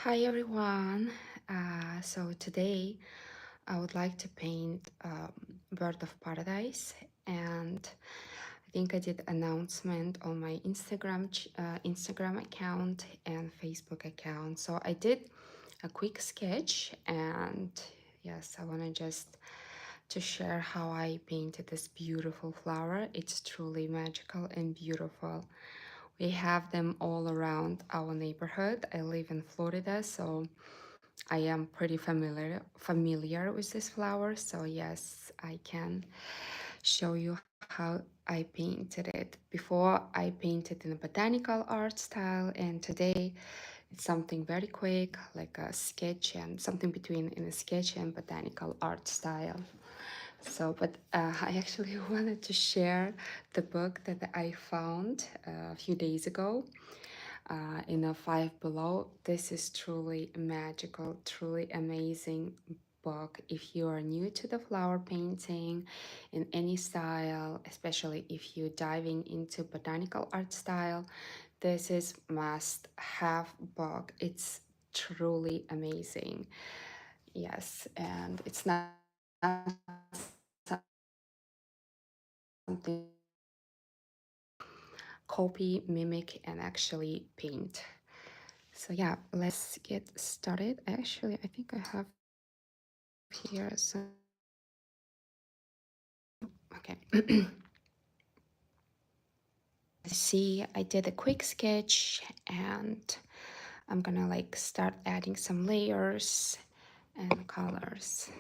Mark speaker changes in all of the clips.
Speaker 1: Hi everyone. So today I would like to paint Bird of Paradise, and I think I did announcement on my Instagram account and Facebook account. So I did a quick sketch, and yes, I want to just to share how I painted this beautiful flower. It's truly magical and beautiful. We have them all around our neighborhood. I live in Florida, so I am pretty familiar with this flower. So yes, I can show you how I painted it. Before I painted in a botanical art style, and today it's something very quick, like a sketch and something between in a sketch and botanical art style. So, but I actually wanted to share the book that I found a few days ago in a Five Below. This is truly magical, truly amazing book. If you are new to the flower painting in any style, especially if you're diving into botanical art style, this is must have book. It's truly amazing. Yes, and it's not something copy, mimic, and actually paint. So yeah, let's get started. Actually, I think I have here some, okay. See, I did a quick sketch, and I'm gonna like start adding some layers and colors.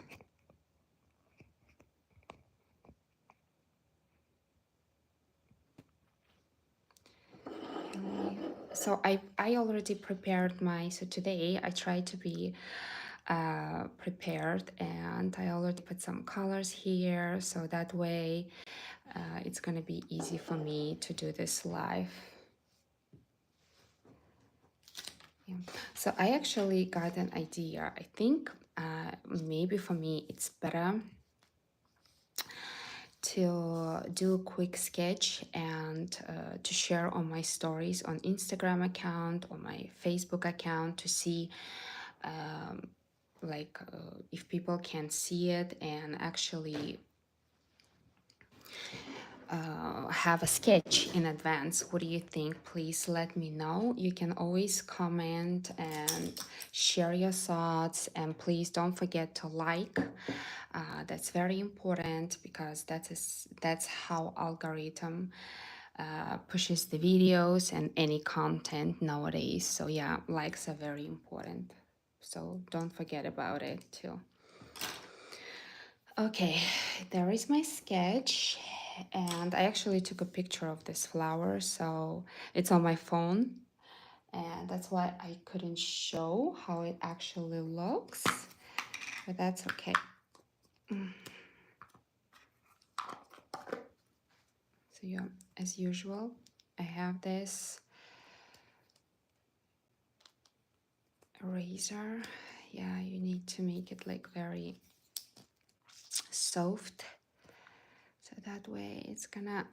Speaker 1: So I already prepared so today I try to be prepared, and I already put some colors here, so that way it's gonna be easy for me to do this live. Yeah. So I actually got an idea. I think maybe for me it's better to do a quick sketch and to share on my stories on Instagram account, on my Facebook account, to see if people can see it and actually have a sketch in advance. What do you think? Please let me know. You can always comment and share your thoughts, and please don't forget to like. That's very important because that's how algorithm pushes the videos and any content nowadays. So yeah, likes are very important, so don't forget about it too. Okay, there is my sketch, and I actually took a picture of this flower, so it's on my phone, and that's why I couldn't show how it actually looks, but that's okay. So yeah, as usual, I have this eraser. Yeah, you need to make it like very soft, so that way it's gonna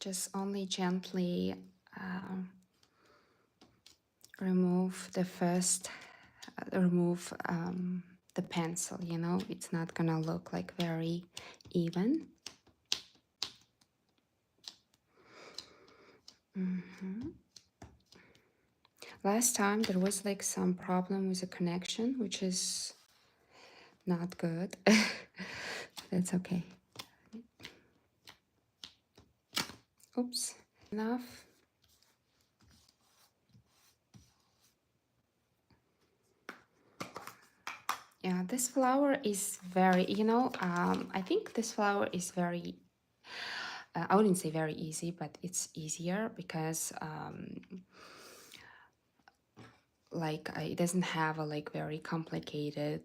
Speaker 1: just only gently remove the first remove the pencil, you know, it's not gonna look like very even. Last time there was like some problem with the connection, which is not good. That's okay. Oops, enough. Yeah, this flower is very, I think this flower is very, I wouldn't say very easy, but it's easier because it doesn't have a like very complicated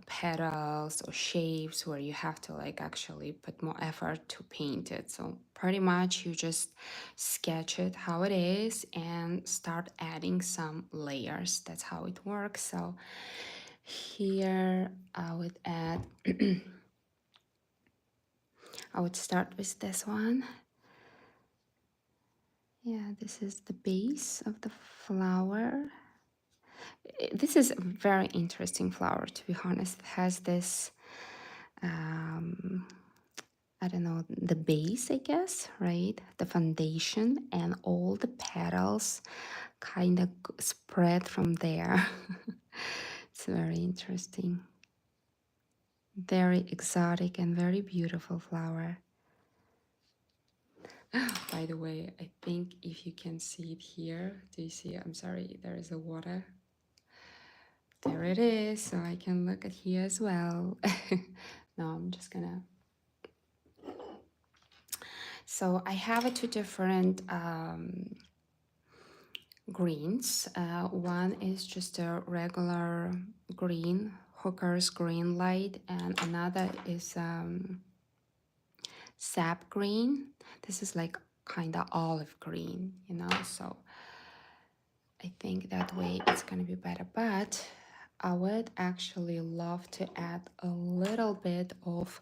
Speaker 1: petals or shapes where you have to like actually put more effort to paint it. So pretty much you just sketch it how it is and start adding some layers. That's how it works. So here I would add I would start with this one. Yeah, this is the base of the flower. This is a very interesting flower, to be honest. It has this, I don't know, the base, I guess, right? The foundation and all the petals kind of spread from there. It's very interesting. Very exotic and very beautiful flower. By the way, I think if you can see it here, do you see? I'm sorry, there is a water. There it is, so I can look at here as well. No, I'm just gonna. So I have two different greens. One is just a regular green, hooker's green light, and another is sap green. This is like kind of olive green, you know, so I think that way it's gonna be better. But I would actually love to add a little bit of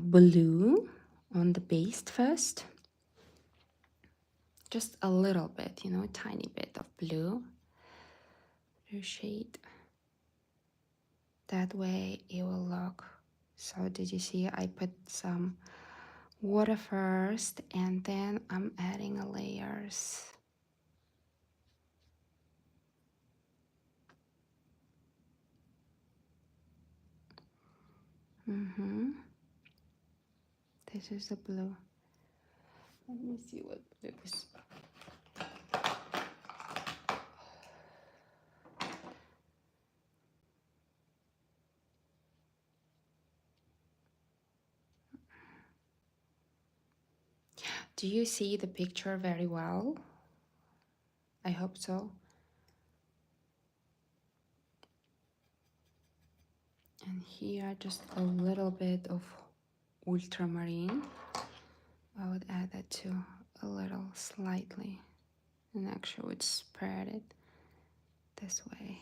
Speaker 1: blue on the base first. Just a little bit, you know, a tiny bit of blue shade. That way it will look. So did you see I put some water first and then I'm adding layers. This is the blue. Let me see what blue is. Do you see the picture very well? I hope so. And here just a little bit of ultramarine. I would add that too, a little slightly, and actually would spread it this way.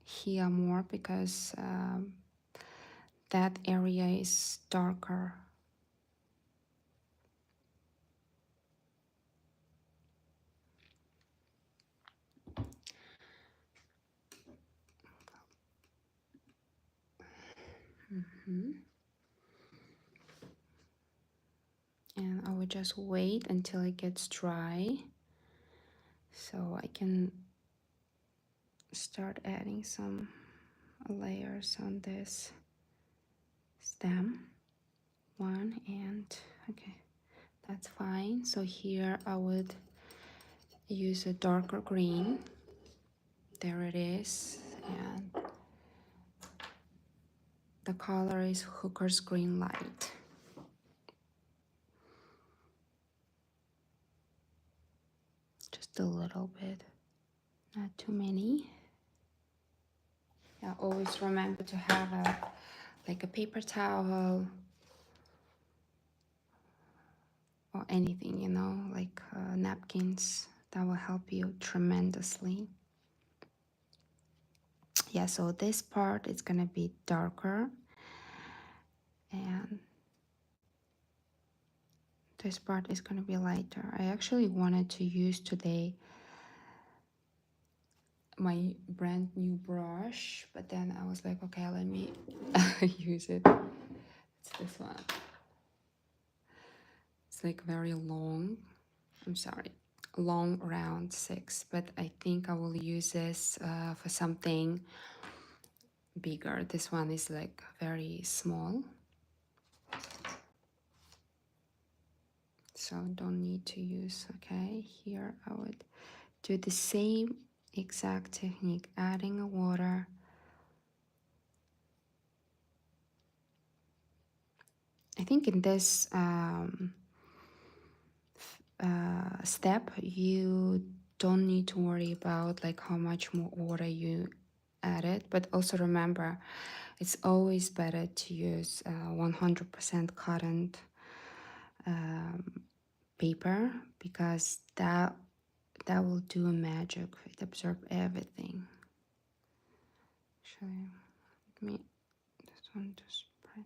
Speaker 1: Here more because that area is darker. And I would just wait until it gets dry so I can start adding some layers on this stem. One, and okay, that's fine. So here I would use a darker green. There it is, and the color is Hooker's Green Light. Just a little bit, not too many. Yeah, always remember to have like a paper towel or anything, you know, like napkins. That will help you tremendously. Yeah, so this part is gonna be darker, and this part is gonna be lighter. I actually wanted to use today my brand new brush, but then I was like, okay, let me use it. It's this one. It's like very long. I'm sorry, long round 6, but I think I will use this for something bigger. This one is like very small, so don't need to use. Okay, here I would do the same exact technique, adding a water. I think in this step you don't need to worry about like how much more water you added, but also remember it's always better to use 100% cotton paper, because that will do a magic. It absorbs everything. Actually, let me this one to spread.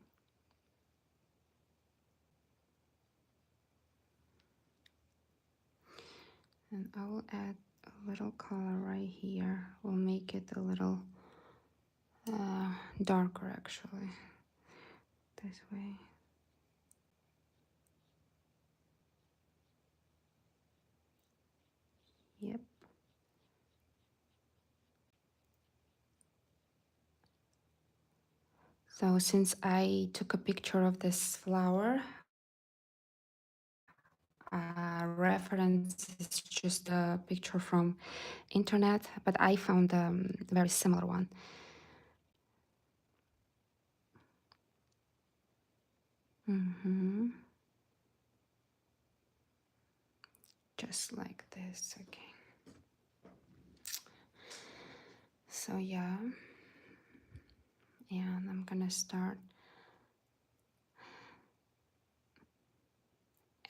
Speaker 1: And I will add a little color right here. We'll make it a little darker actually, this way. Yep. So since I took a picture of this flower, reference is just a picture from internet, but I found a very similar one. Just like this. Okay. So yeah, and I'm gonna start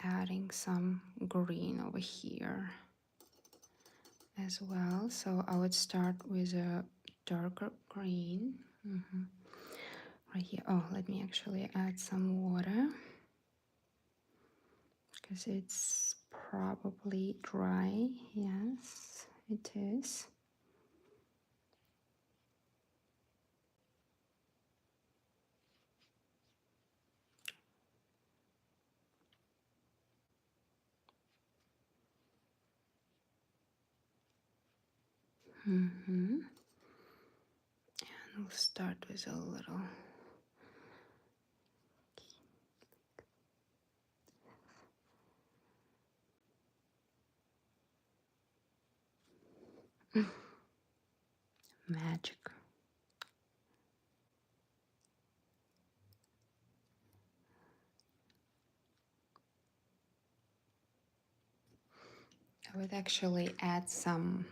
Speaker 1: adding some green over here as well. So I would start with a darker green right here. Oh, let me actually add some water because it's probably dry. Yes, it is. And we'll start with a little magic. I would actually add some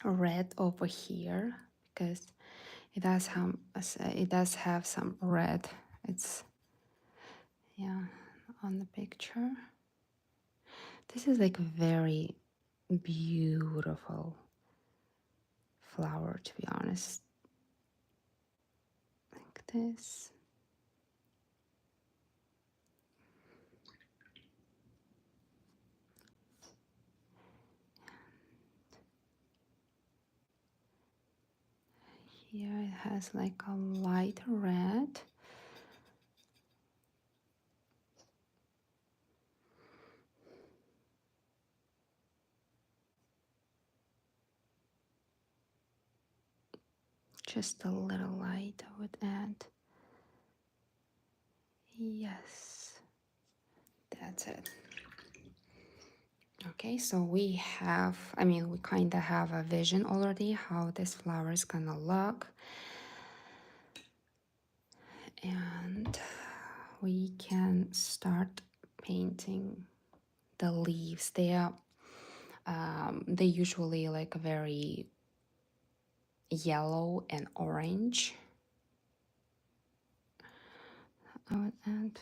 Speaker 1: red over here because it does have some red. It's, yeah, on the picture. This is like a very beautiful flower, to be honest. Like this. Here it has like a light red. Just a little light I would add. Yes, that's it. Okay, so we kind of have a vision already how this flower is gonna look. And we can start painting the leaves. They usually like very yellow and orange. I would add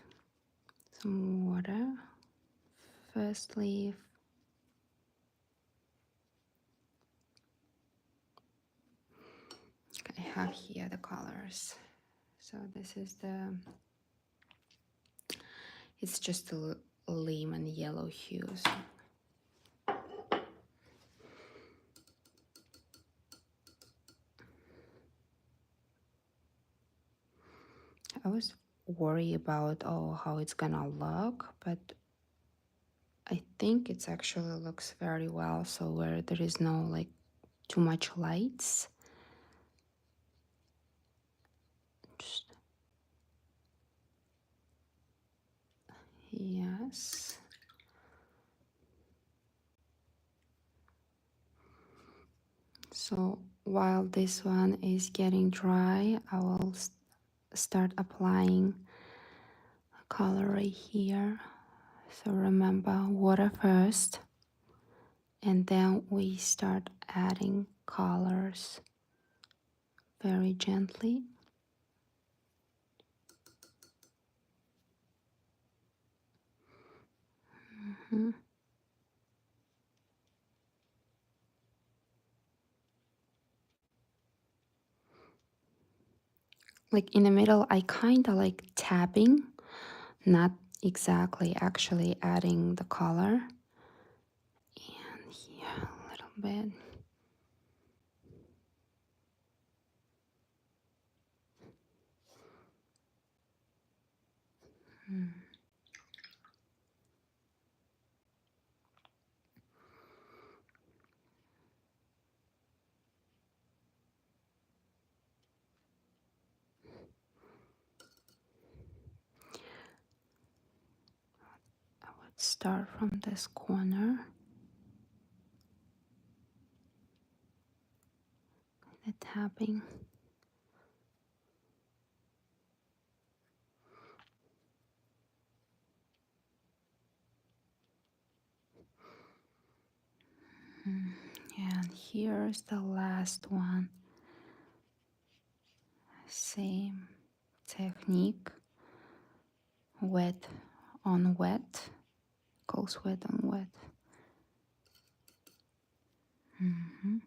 Speaker 1: some water. First leaf. I have here the colors. So this is it's just a lemon yellow hues. I was worried about how it's gonna look, but I think it's actually looks very well. So where there is no like too much lights. Just, yes. So while this one is getting dry, I will start applying color right here. So remember, water first, and then we start adding colors very gently. Like in the middle, I kind of like tapping, not exactly actually adding the color. And bit. Mm. I would start from this corner, the tapping. Mm. And here's the last one. Same technique, wet on wet, goes wet on wet. Mhm.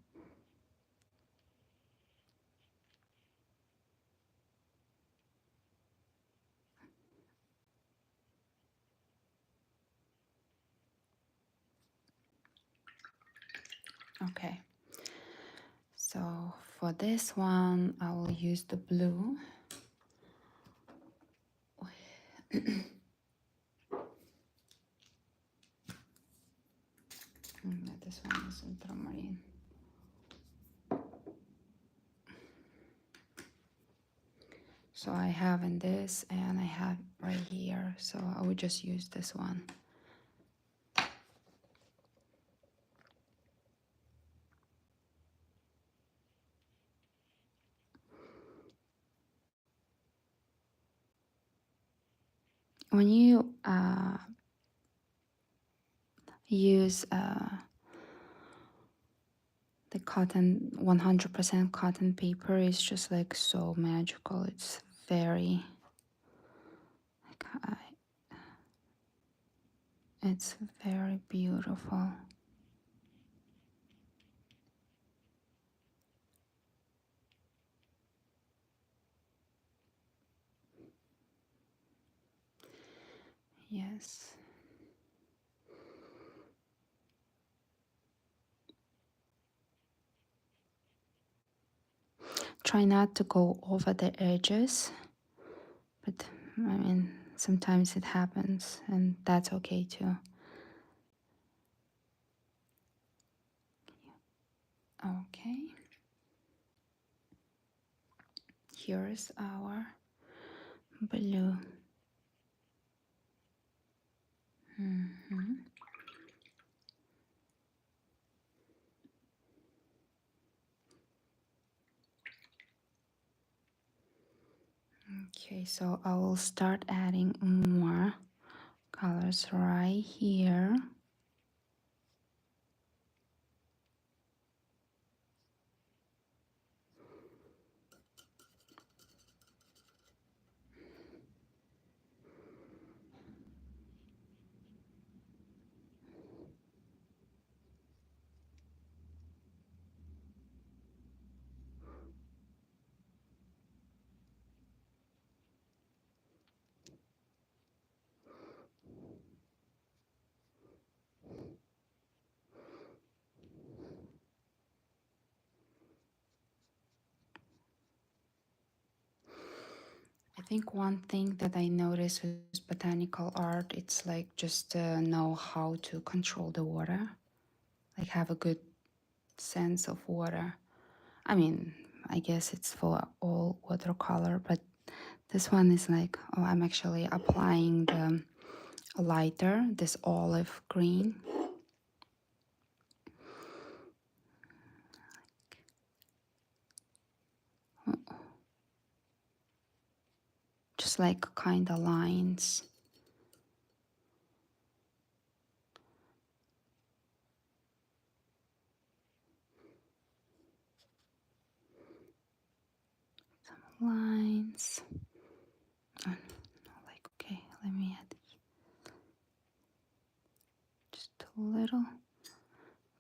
Speaker 1: Okay, so for this one, I will use the blue. This one is ultramarine. So I have in this and I have right here. So I would just use this one. When you use the cotton, 100% cotton paper is just like so magical. It's very, like, it's very beautiful. Yes. Try not to go over the edges, but I mean, sometimes it happens and that's okay too. Okay. Here's our blue. Mhm. Okay, so I will start adding more colors right here. I think one thing that I noticed with botanical art, it's like just know how to control the water, like have a good sense of water. I mean, I guess it's for all watercolor, but this one is like, oh, I'm actually applying the lighter, this olive green. Just like kind of lines. Lines. Oh, like, okay, let me add just a little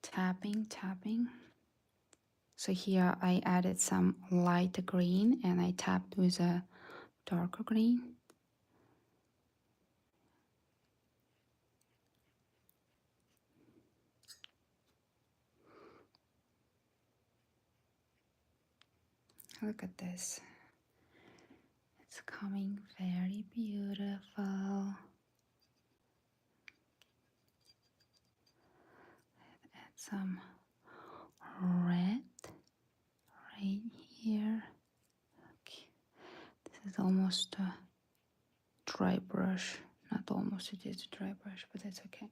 Speaker 1: tapping. So here I added some light green and I tapped with a darker green. Look at this. It's coming very beautiful. Add some red right here. Okay. This is almost a dry brush. Not almost, it is a dry brush, but that's okay.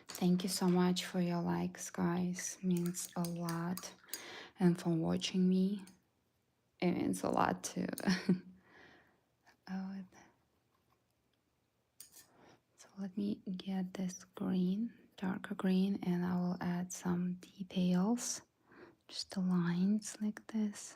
Speaker 1: Thank you so much for your likes, guys. Means a lot. And for watching me, it means a lot too. Oh, so let me get this green, darker green, and I will add some details. Just the lines like this.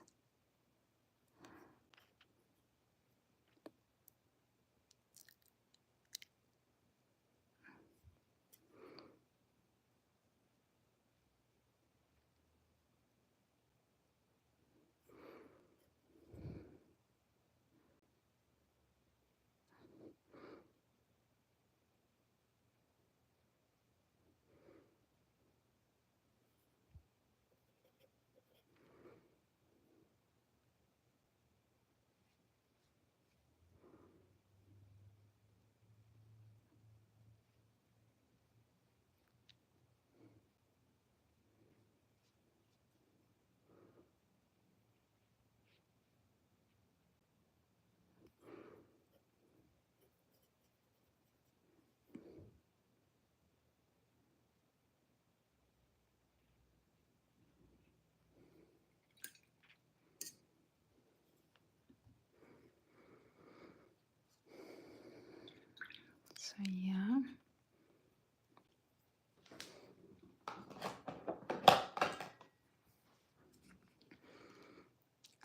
Speaker 1: So yeah.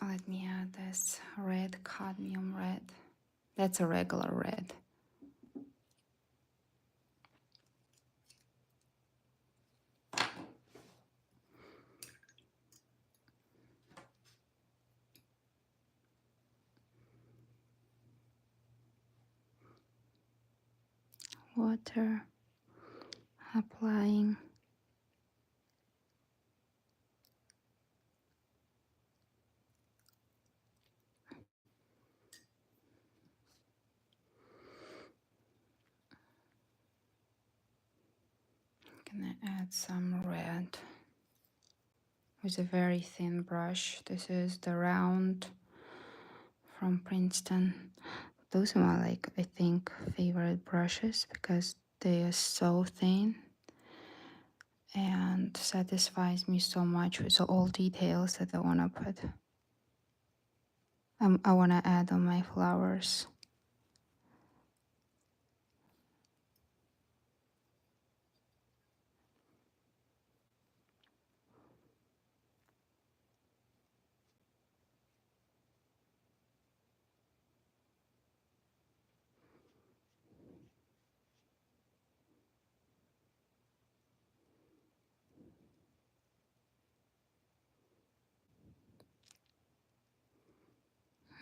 Speaker 1: Let me add this red, cadmium red. That's a regular red. Water, applying. Gonna add some red with a very thin brush. This is the round from Princeton. Those are my, like, I think, favorite brushes because they are so thin and satisfies me so much with all details that I want to put. I want to add on my flowers.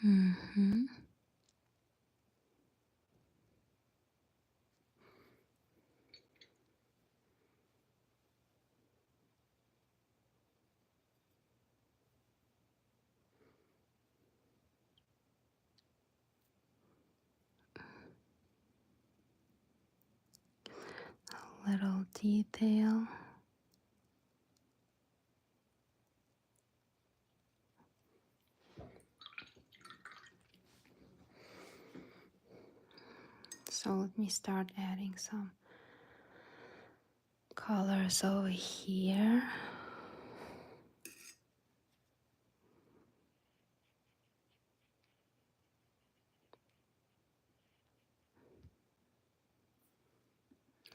Speaker 1: Mm-hmm. A little detail. So let me start adding some colors over here.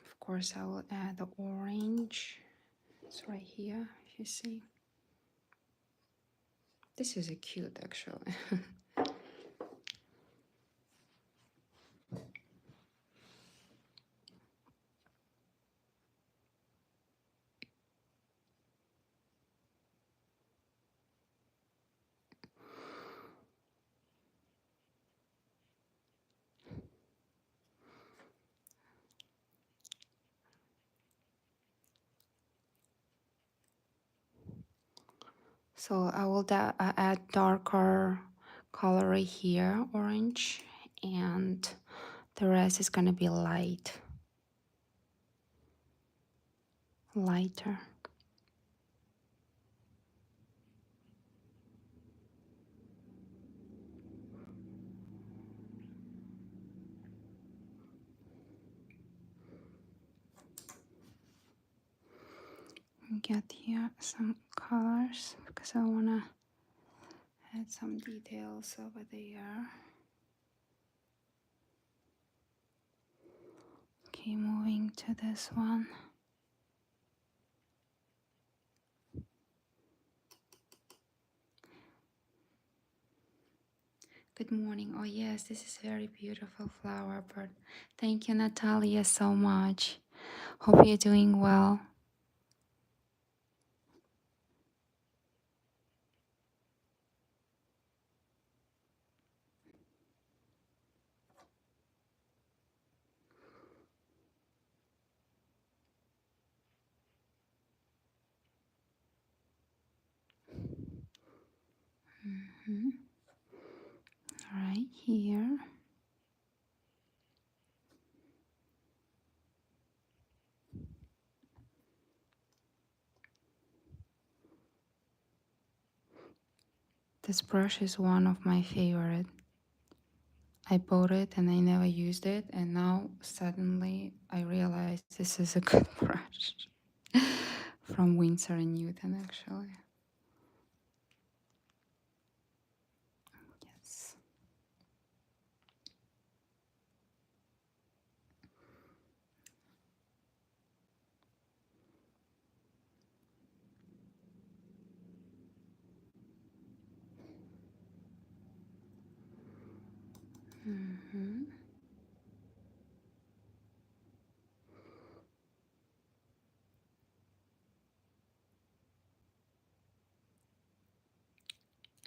Speaker 1: Of course, I will add the orange. It's right here, if you see. This is a cute, actually. So I will add darker color right here, orange, and the rest is gonna be lighter. Get here some colors because I wanna add some details over there. Okay, moving to this one. Good morning. Oh yes, this is very beautiful flower, but thank you, Natalia, so much. Hope you're doing well. Right here. This brush is one of my favorite. I bought it and I never used it, and now suddenly I realized this is a good brush. From Winsor and Newton, actually. Yes.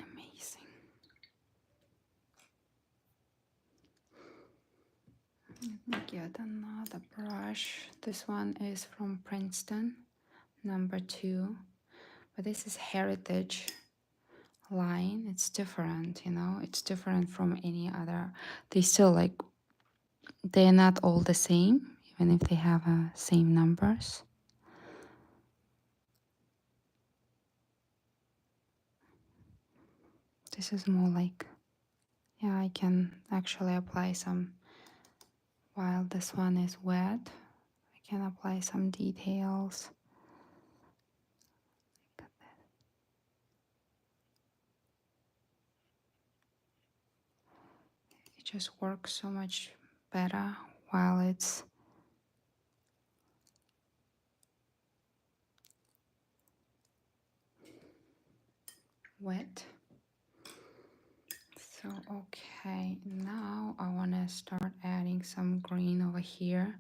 Speaker 1: Amazing. Let me get another brush. This one is from Princeton, number 2. But this is Heritage line. It's different, it's different from any other. They still they're not all the same, even if they have same numbers. This is more yeah, I can actually apply some, while this one is wet, I can apply some details. It just works so much better while it's wet. So, okay, now I want to start adding some green over here.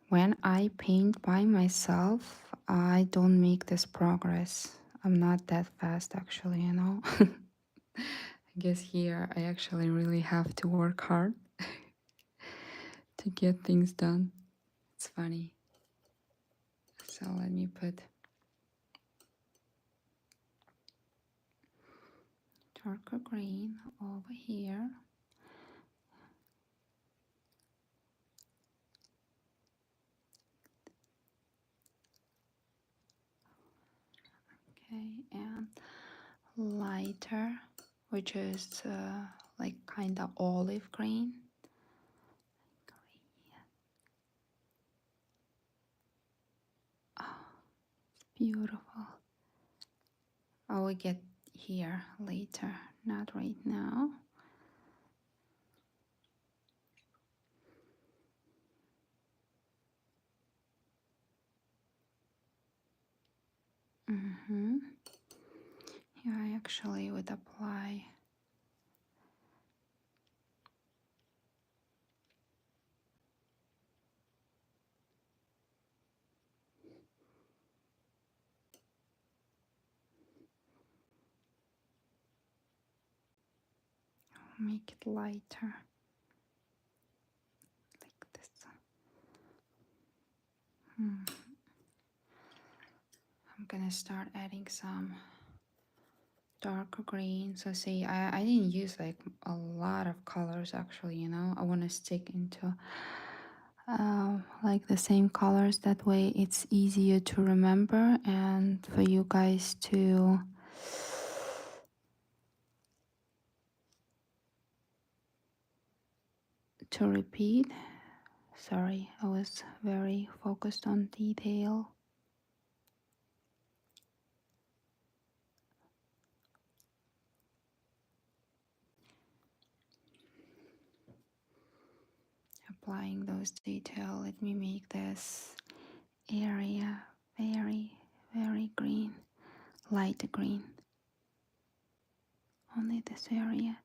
Speaker 1: When I paint by myself, I don't make this progress. I'm not that fast, actually. I guess here I actually really have to work hard to get things done. It's funny. So let me put darker green over here. Okay, and lighter, which is kind of olive green. Oh, beautiful. I will get here later, not right now. Here I actually would apply make it lighter like this I'm gonna start adding some darker green. So see, I didn't use like a lot of colors actually, you know. I want to stick into like the same colors. That way it's easier to remember and for you guys to repeat. Sorry, I was very focused on detail. Applying those detail, let me make this area very, very green, light green. Only this area.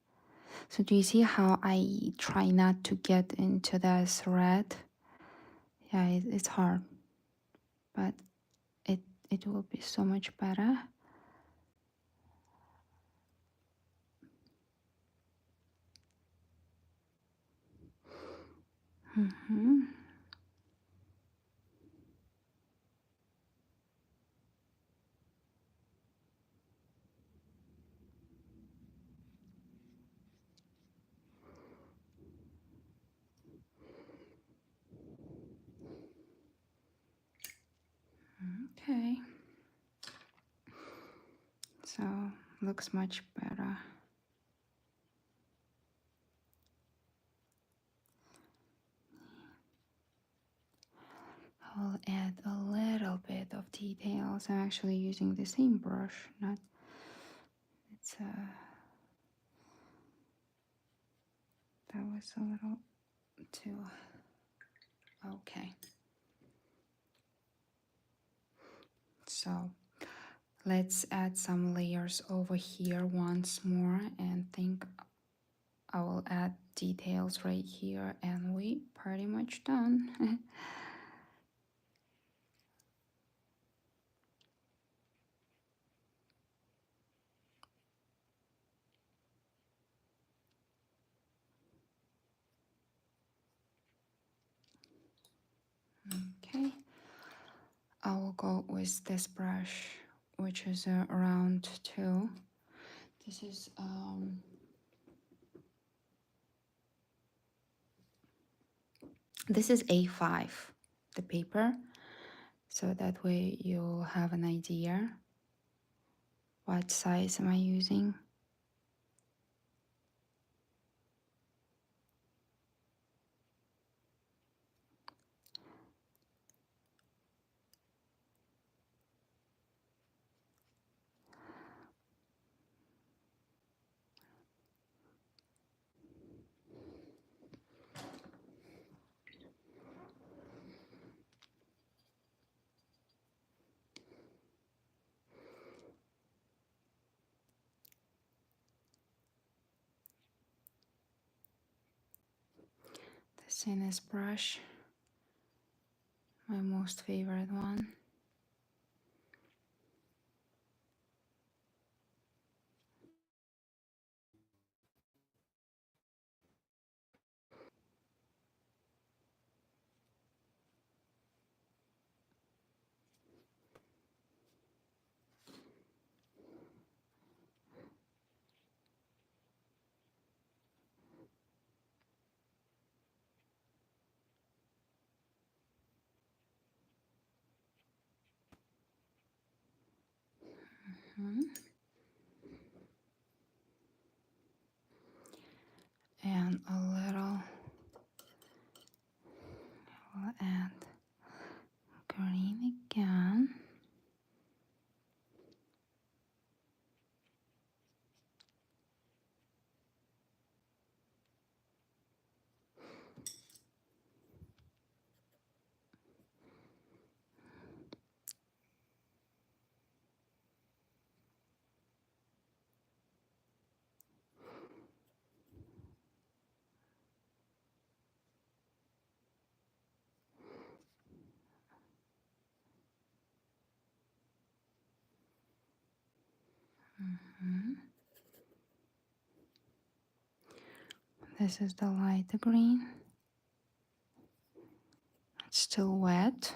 Speaker 1: So do you see how I try not to get into this red? Yeah, it's hard, but it it will be so much better. Mm-hmm. Okay, so looks much better. I'll add a little bit of details. I'm actually using the same brush, not it's that was a little too okay. So let's add some layers over here once more and think I will add details right here and we pretty much done. Okay, I will go with this brush, which is a round two. This is A5, the paper, so that way you'll have an idea what size am I using. The thinnest brush, my most favorite one. Mhm. And a little, we'll add green again. Mhm. This is the light green. It's still wet.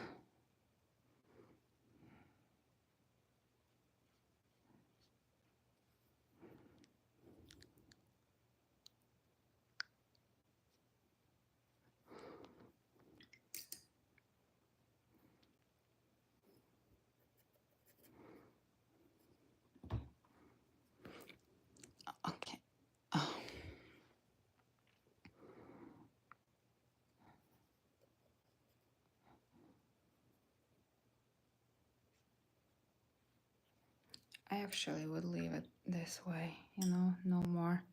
Speaker 1: I actually would leave it this way, you know, no more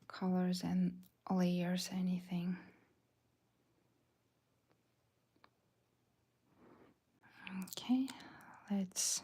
Speaker 1: colors and layers, anything. Okay, let's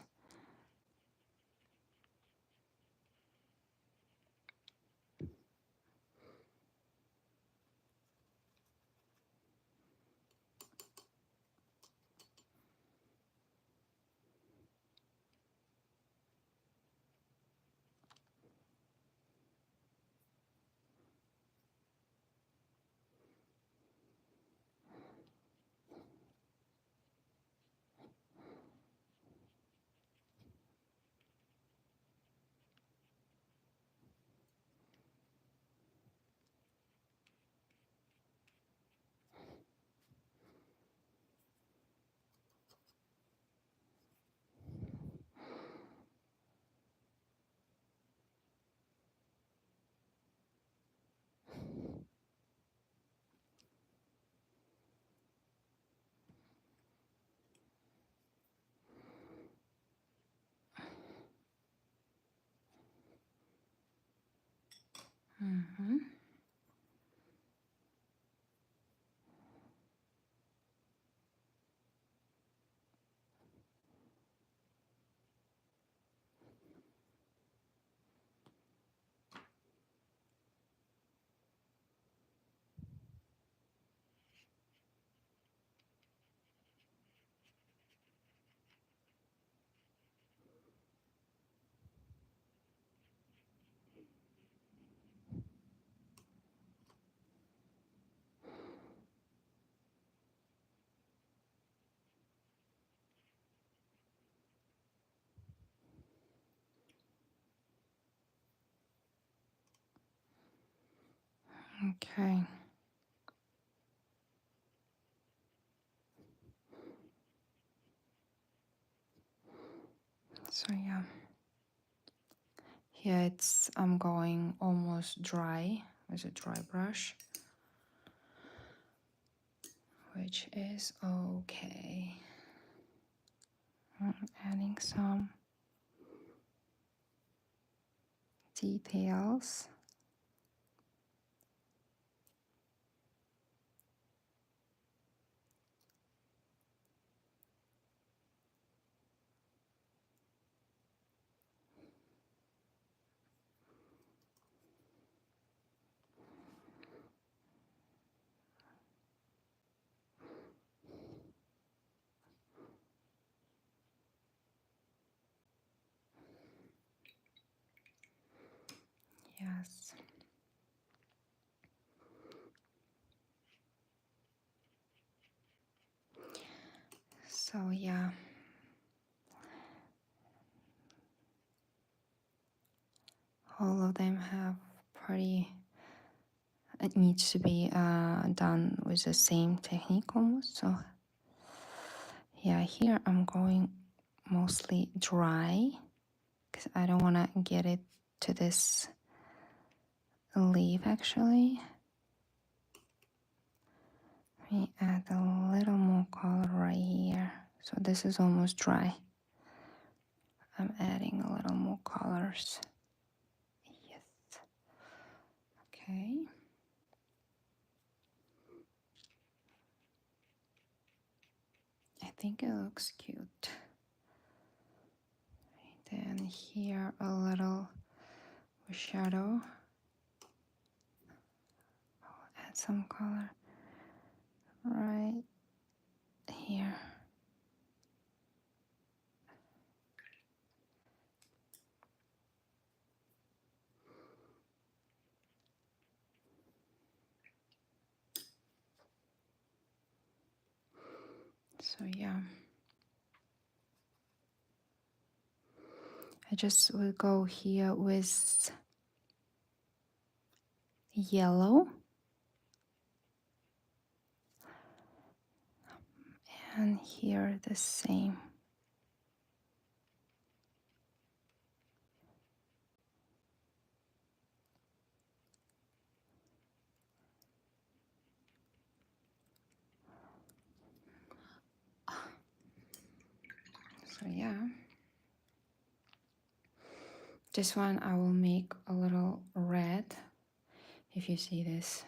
Speaker 1: mhm. Okay. So yeah, here I'm going almost dry with a dry brush, which is okay. I'm adding some details. Yes. So yeah, all of them have pretty, it needs to be done with the same technique almost. So yeah, here I'm going mostly dry because I don't want to get it to this leaf actually. Let me add a little more color right here. So this is almost dry. I'm adding a little more colors. Yes. Okay. I think it looks cute. Then here a little shadow. I'll add some color right here. So yeah, I just will go here with yellow and here the same. So yeah, this one I will make a little red. If you see this,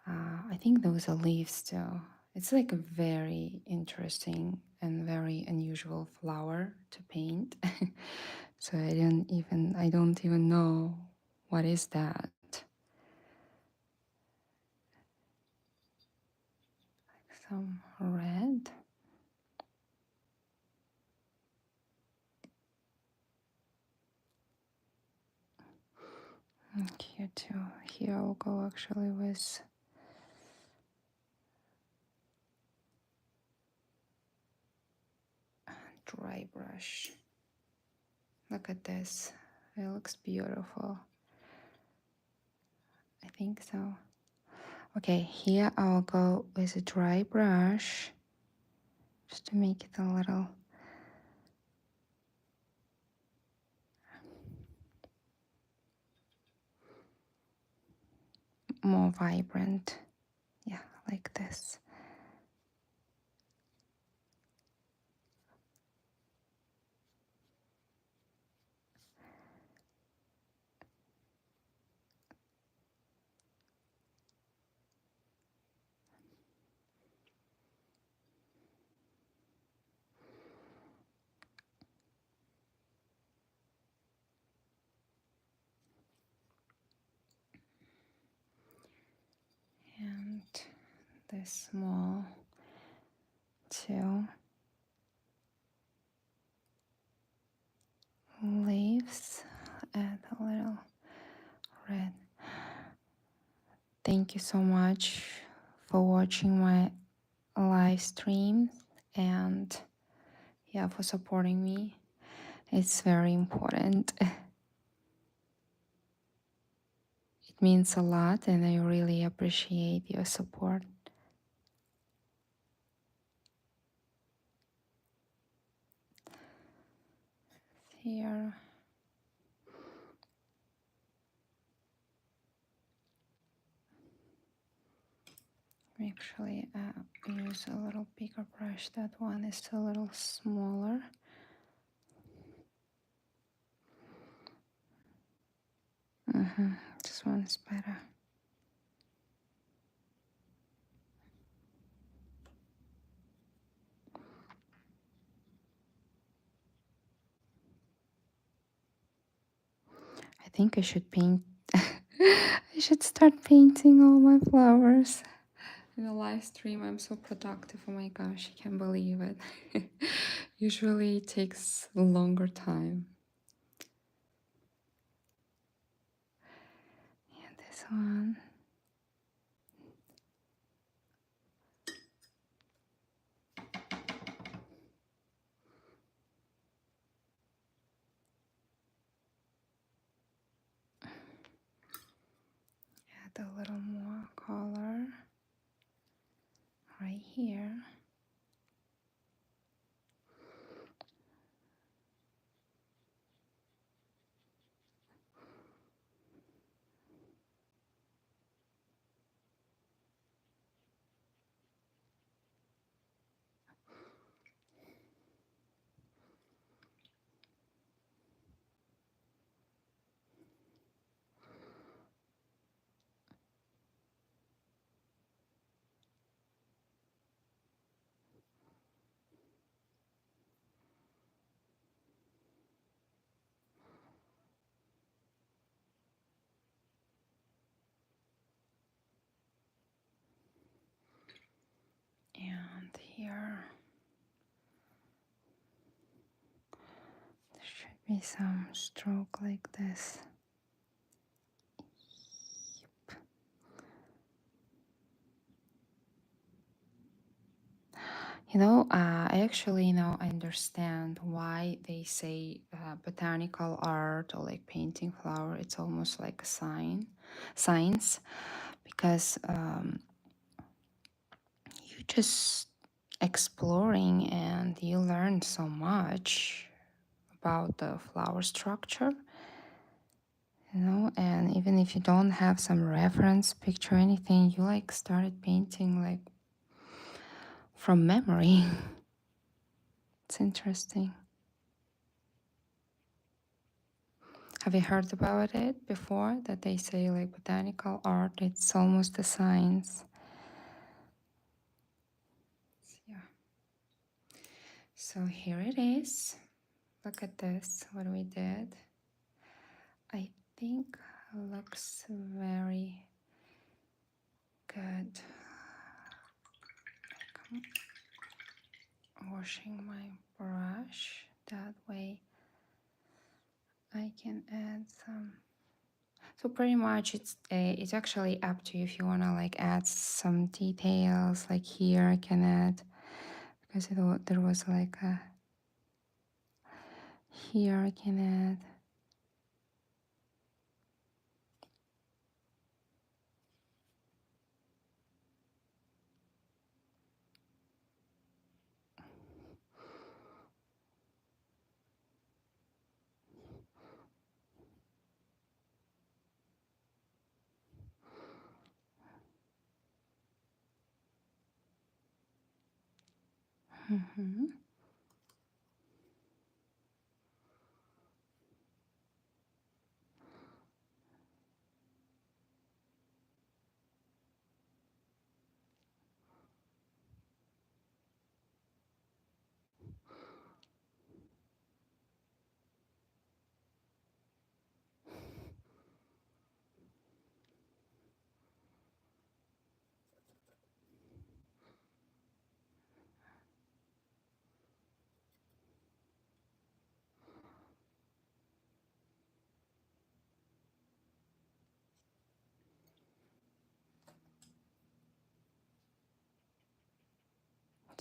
Speaker 1: I think those are leaves too. It's like a very interesting and very unusual flower to paint. So I don't even know what is that. Some red. And here too. Here I'll go actually with a dry brush. Look at this. It looks beautiful. I think so. Okay, here I'll go with a dry brush just to make it a little more vibrant. Yeah, like this. And this small two leaves, add a little red. Thank you so much for watching my live stream and yeah, for supporting me. It's very important. It means a lot and I really appreciate your support. Here actually use a little bigger brush. That one is a little smaller. This one is better. I think I should paint. I should start painting all my flowers. In a live stream, I'm so productive. Oh my gosh, I can't believe it. Usually it takes a longer time. And this one. Add a little more color right here. And here there should be some stroke like this. I actually now understand why they say botanical art or like painting flower. It's almost like a science, because you just exploring and you learn so much about the flower structure. And even if you don't have some reference picture or anything, you like started painting like from memory. It's interesting. Have you heard about it before, that they say like botanical art, it's almost a science? Yeah. So here it is. Look at this, what we did. I think looks very good. I'm washing my brush. That way I can add some. So pretty much it's actually up to you if you want to like add some details, like here I can add, because there was like a, here I can add. Mm-hmm.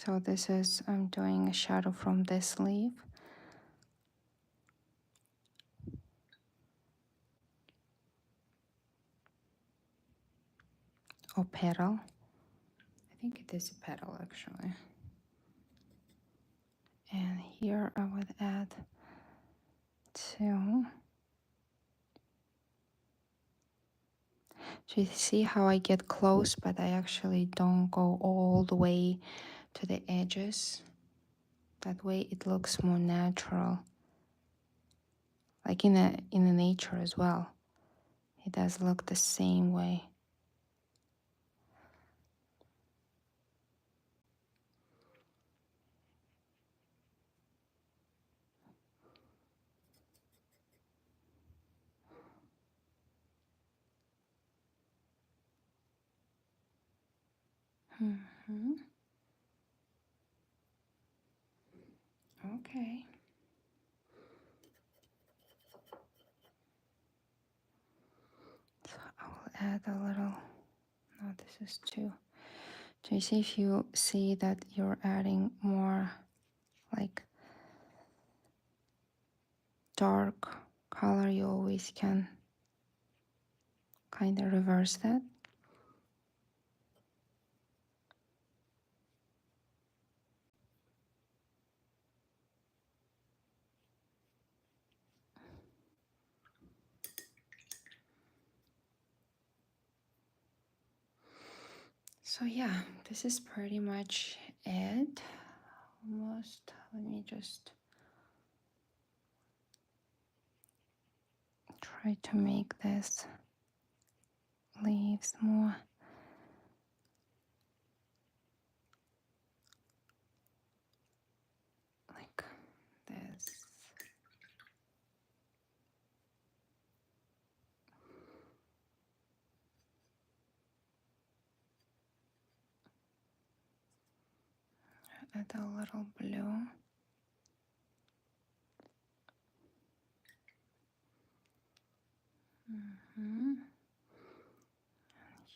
Speaker 1: So this is, I'm doing a shadow from this leaf or petal. I think it is a petal actually. And here I would add two. So you see how I get close, but I actually don't go all the way to the edges. That way it looks more natural. Like in the nature as well. It does look the same way. Mm-hmm. Okay. So I will add a little, no, this is two. So you see, if you see that you're adding more like dark color, you always can kind of reverse that. So yeah, this is pretty much it. Almost. Let me just try to make this leaves more like this. Add a little blue. Mm-hmm. And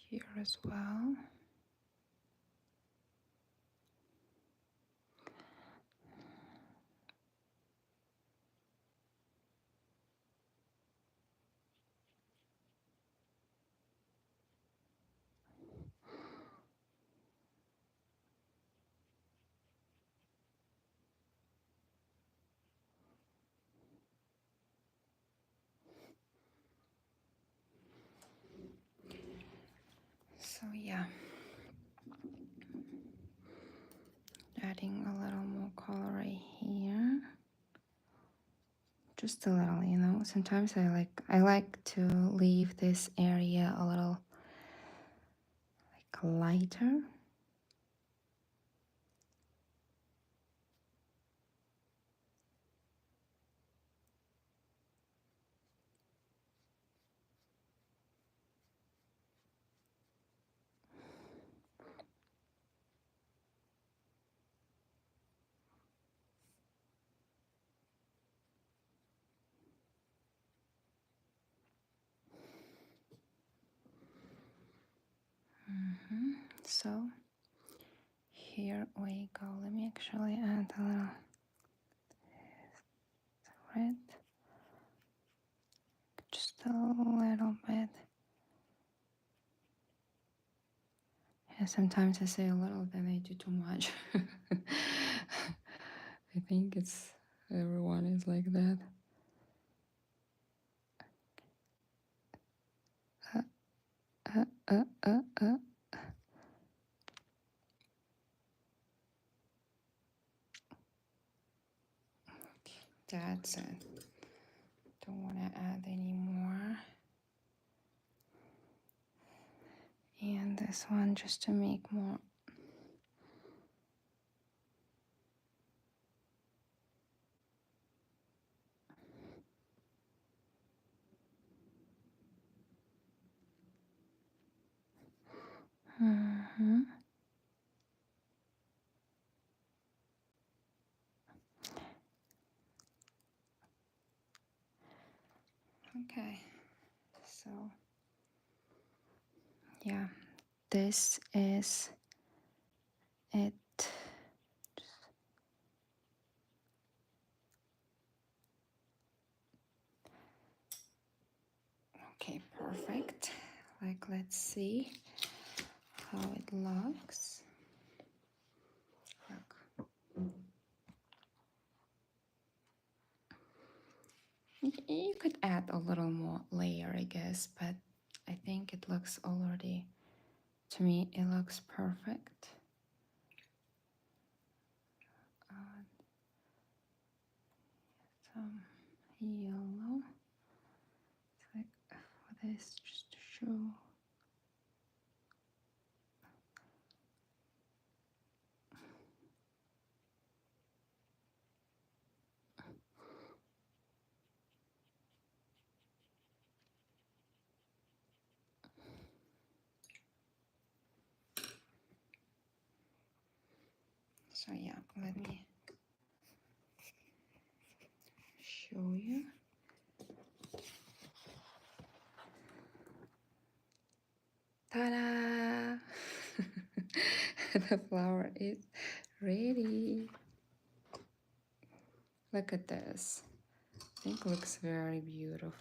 Speaker 1: here as well. So yeah, adding a little more color right just a little, you know. Sometimes I like to leave this area a little like lighter. So here we go. Let me actually add a little red, just a little bit. Yeah, sometimes I say a little, then I do too much. I think it's everyone is like that. Uh, uh, uh, uh. That's it. Don't want to add any more. And this one just to make more. Okay, so yeah, this is it. Okay, perfect. Like, let's see how it looks. Look. You could add a little more layer, I guess, but I think it looks already, to me, it looks perfect. Some yellow. It's like for this, just to show. So yeah, let me show you. Ta-da! The flower is ready. Look at this. I think it looks very beautiful.